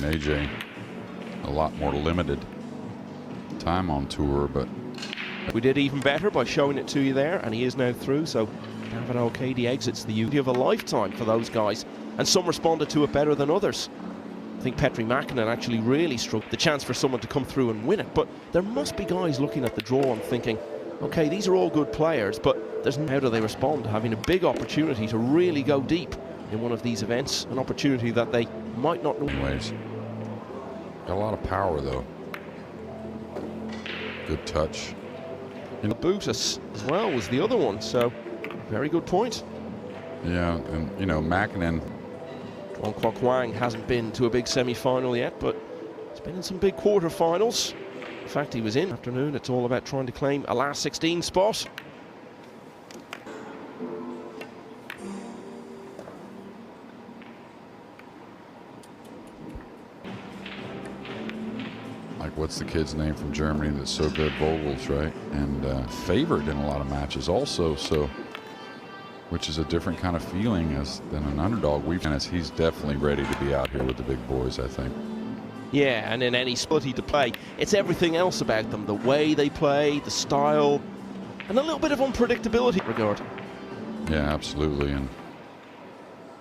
AJ a lot more limited time on tour, but we did even better by showing it to you there, and he is now through. So David O'Cady exits the beauty of a lifetime for those guys, and some responded to it better than others. I think Petri Mäkinen actually really struck the chance for someone to come through and win it, but there must be guys looking at the draw and thinking, okay, these are all good players, but how do they respond to having a big opportunity to really go deep in one of these events, an opportunity that they might not know. Anyways, got a lot of power though. Good touch. And Bootus as well was the other one, so very good point. Yeah, and you know, Mäkinen. Qouc Hoang hasn't been to a big semi-final yet, but he's been in some big quarter-finals. In fact, he was in afternoon. It's all about trying to claim a last 16 spot. Like, what's the kid's name from Germany that's so good? Vogels, right? And favored in a lot of matches also, so which is a different kind of feeling than an underdog. He's definitely ready to be out here with the big boys, I think. Yeah, and in any ability to play, it's everything else about them, the way they play, the style, and a little bit of unpredictability regard. Yeah, absolutely, and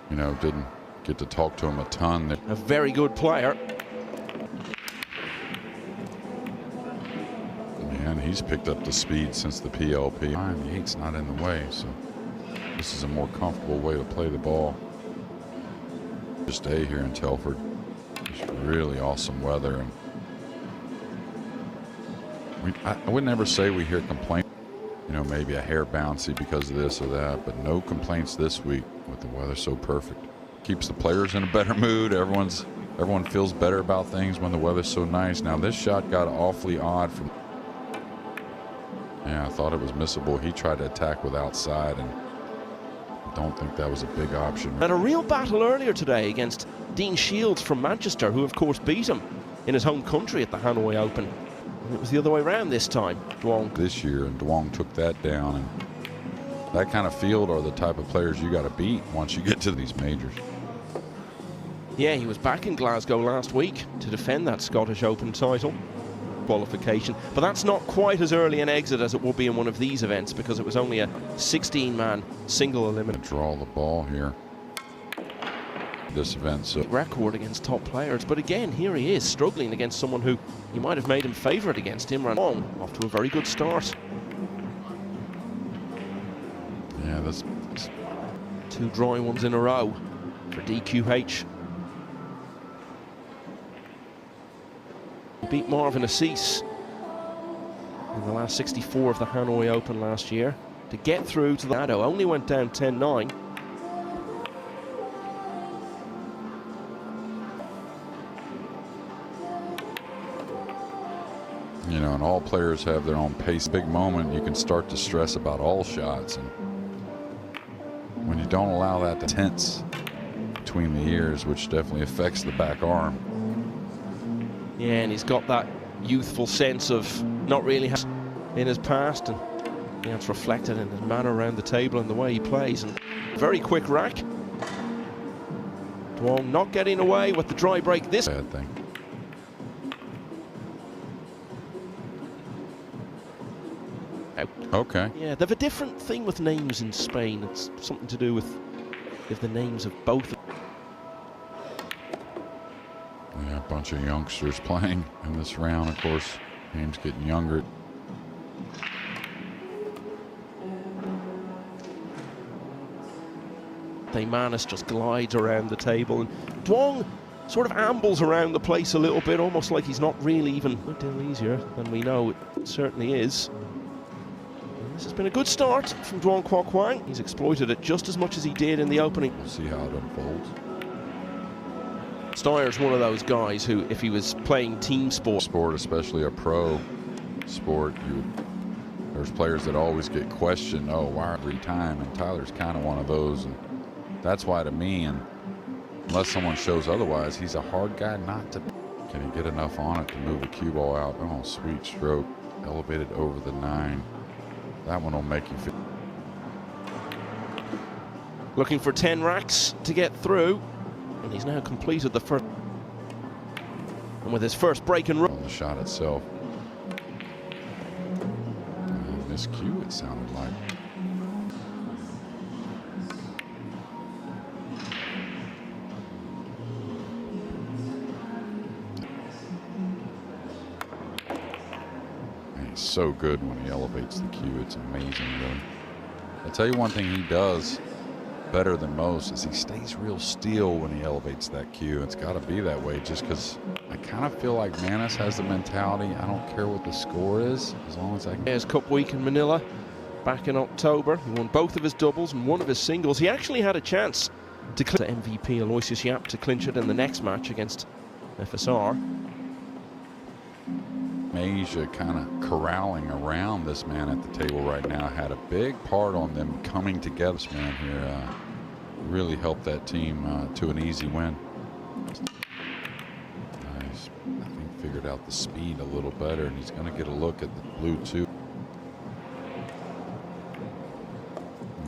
you know, didn't get to talk to him a ton. A very good player. And he's picked up the speed since the PLP. The 8's not in the way, so this is a more comfortable way to play the ball. Just stay here in Telford. It's really awesome weather, and I would never say we hear complaints. You know, maybe a hair bouncy because of this or that, but no complaints this week with the weather so perfect. Keeps the players in a better mood. Everyone feels better about things when the weather's so nice. Now this shot got awfully odd from. Yeah, I thought it was missable. He tried to attack with outside, and I don't think that was a big option. And a real battle earlier today against Dean Shields from Manchester, who of course beat him in his home country at the Hanoi Open. And it was the other way around this time. Duong. This year, and Duong took that down, and that kind of field are the type of players you got to beat once you get to these majors. Yeah, he was back in Glasgow last week to defend that Scottish Open title qualification, but that's not quite as early an exit as it will be in one of these events, because it was only a 16-man single elimination. Draw the ball here. This event, so record against top players, but again, here he is struggling against someone who you might have made him favourite against, him. Hoang, off to a very good start. Yeah, that's 2 drawing ones in a row for DQH. He beat Marvin Assis in the last 64 of the Hanoi Open last year to get through to the Nado. Only went down 10-9. You know, and all players have their own pace. Big moment, you can start to stress about all shots, and when you don't allow that to tense between the ears, which definitely affects the back arm. Yeah, and he's got that youthful sense of not really in his past, and yeah, it's reflected in his manner around the table and the way he plays. And very quick rack. Duong not getting away with the dry break this. Bad thing. Okay. Yeah, they have a different thing with names in Spain. It's something to do with the names of both. Yeah, a bunch of youngsters playing in this round, of course. Game's getting younger. Manis just glides around the table, and Duong sort of ambles around the place a little bit, almost like he's not really even a deal easier than we know it certainly is. This has been a good start from Duong Qouc Hoang. He's exploited it just as much as he did in the opening. We'll see how it unfolds. Steyer's one of those guys who, if he was playing team sport, Especially a pro sport, there's players that always get questioned, oh, why every time? And Tyler's kind of one of those, and that's why to me, and unless someone shows otherwise, he's a hard guy not to. Can he get enough on it to move the cue ball out? Oh, sweet stroke, elevated over the 9. That one will make you feel. Looking for 10 racks to get through, and he's now completed the first. And with his first break and run. On the shot itself. Miss Qouc, it sounded like. He's so good when he elevates the Qouc. It's amazing, really. I'll tell you one thing he does better than most is he stays real still when he elevates that Qouc. It's got to be that way just because I kind of feel like Manis has the mentality, I don't care what the score is, as long as I can. There's Cup week in Manila back in October. He won both of his doubles and one of his singles. He actually had a chance to clinch MVP Aloysius Yap to clinch it in the next match against FSR. Asia kind of corralling around this man at the table right now had a big part on them coming together. This man here really helped that team to an easy win. Nice. I think figured out the speed a little better, and he's going to get a look at the blue too.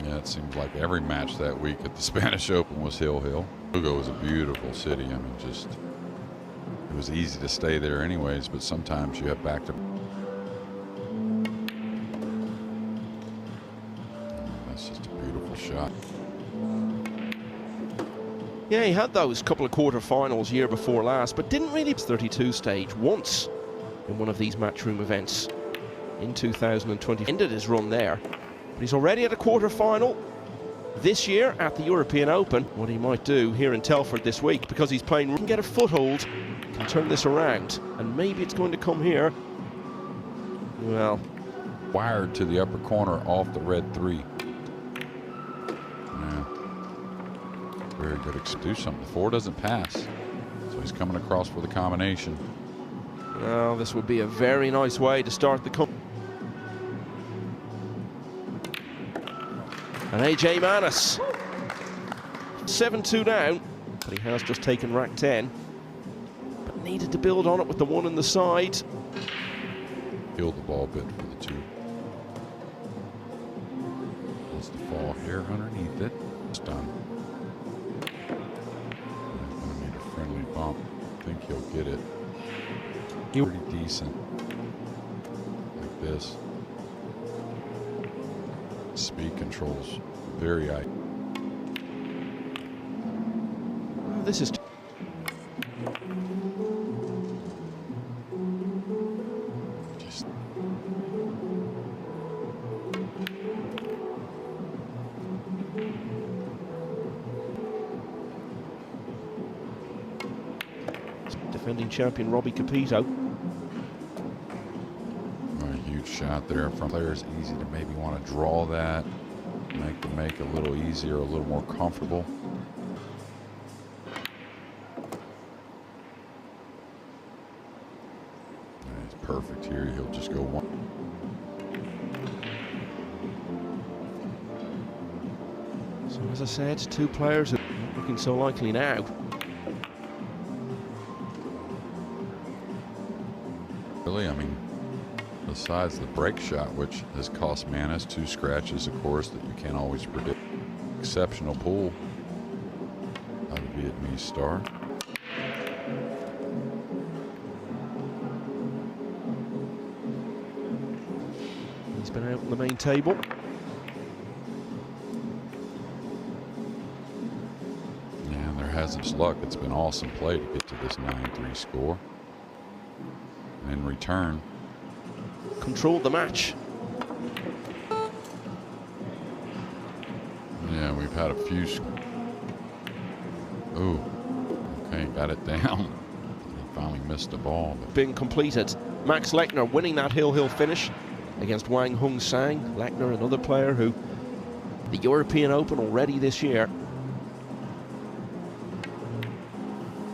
Yeah, it seems like every match that week at the Spanish Open was Hill. Lugo is a beautiful city. I mean, just it was easy to stay there anyways, but sometimes you have back to. That's just a beautiful shot. Yeah, he had those couple of quarterfinals year before last, but didn't really 32 stage once in one of these matchroom events in 2020. Ended his run there, but he's already at a quarterfinal this year at the European Open. What he might do here in Telford this week, because he's playing, he can get a foothold, can turn this around, and maybe it's going to come here. Well, wired to the upper corner off the red 3. Yeah. Very good. Do something. The 4 doesn't pass, so he's coming across for the combination. well, this would be a very nice way to start the cup. And AJ Manis, 7-2 down, but he has just taken rack 10. But needed to build on it with the 1 in the side. Killed the ball bit for the 2. Wants to fall here underneath it. It's done. He's going to need a friendly bump. I think he'll get it. Pretty decent. Like this. Speed controls very high. This is just defending champion Robbie Capito. a huge shot there from players. Easy to maybe want to draw that, make a little easier, a little more comfortable. It's perfect here. He'll just go 1. So as I said, 2 players are not looking so likely now. Really, I mean, besides the break shot, which has cost Manis 2 scratches, of course, that you can't always predict. Exceptional pull by the Vietnamese star. He's been out on the main table. Yeah, and there hasn't luck. It's been awesome play to get to this 9-3 score. And in return, Controlled the match. yeah, we've had a few. Ooh, okay, got it down. He finally missed the ball. But Being completed. Max Lechner winning that hill finish against Wang Hung Sang. Lechner, another player who the European Open already this year.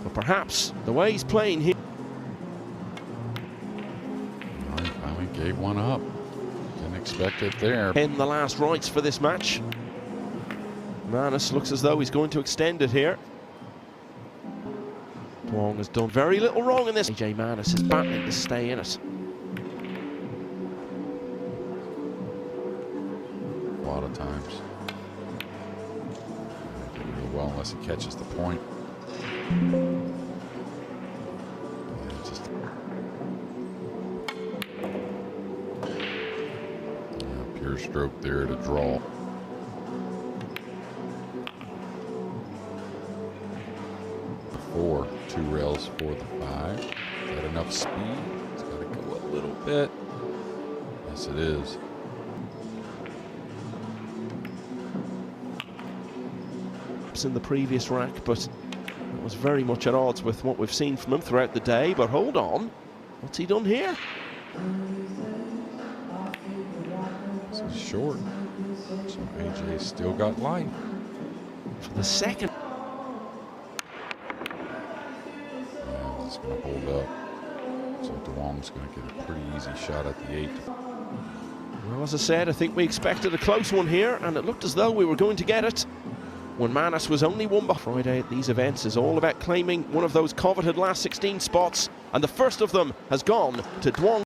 But perhaps the way he's playing here. he finally gave one up. Didn't expect it there. In the last rights for this match. Manis looks as though he's going to extend it here. Duong has done very little wrong in this. AJ Manis is battling to stay in it. A lot of times. Didn't real well unless he catches the point. stroke there to draw. The 4, 2 rails for the 5. Is that enough speed? It's got to go a little bit. Yes, it is. In the previous rack, but it was very much at odds with what we've seen from him throughout the day. But hold on, what's he done here? This is short, so AJ's still got life. For the second. Yeah, it's going to hold up. So Duong's going to get a pretty easy shot at the 8. Well, as I said, I think we expected a close one here, and it looked as though we were going to get it. When Manus was only one by Friday at these events is all about claiming one of those coveted last 16 spots, and the first of them has gone to Duong.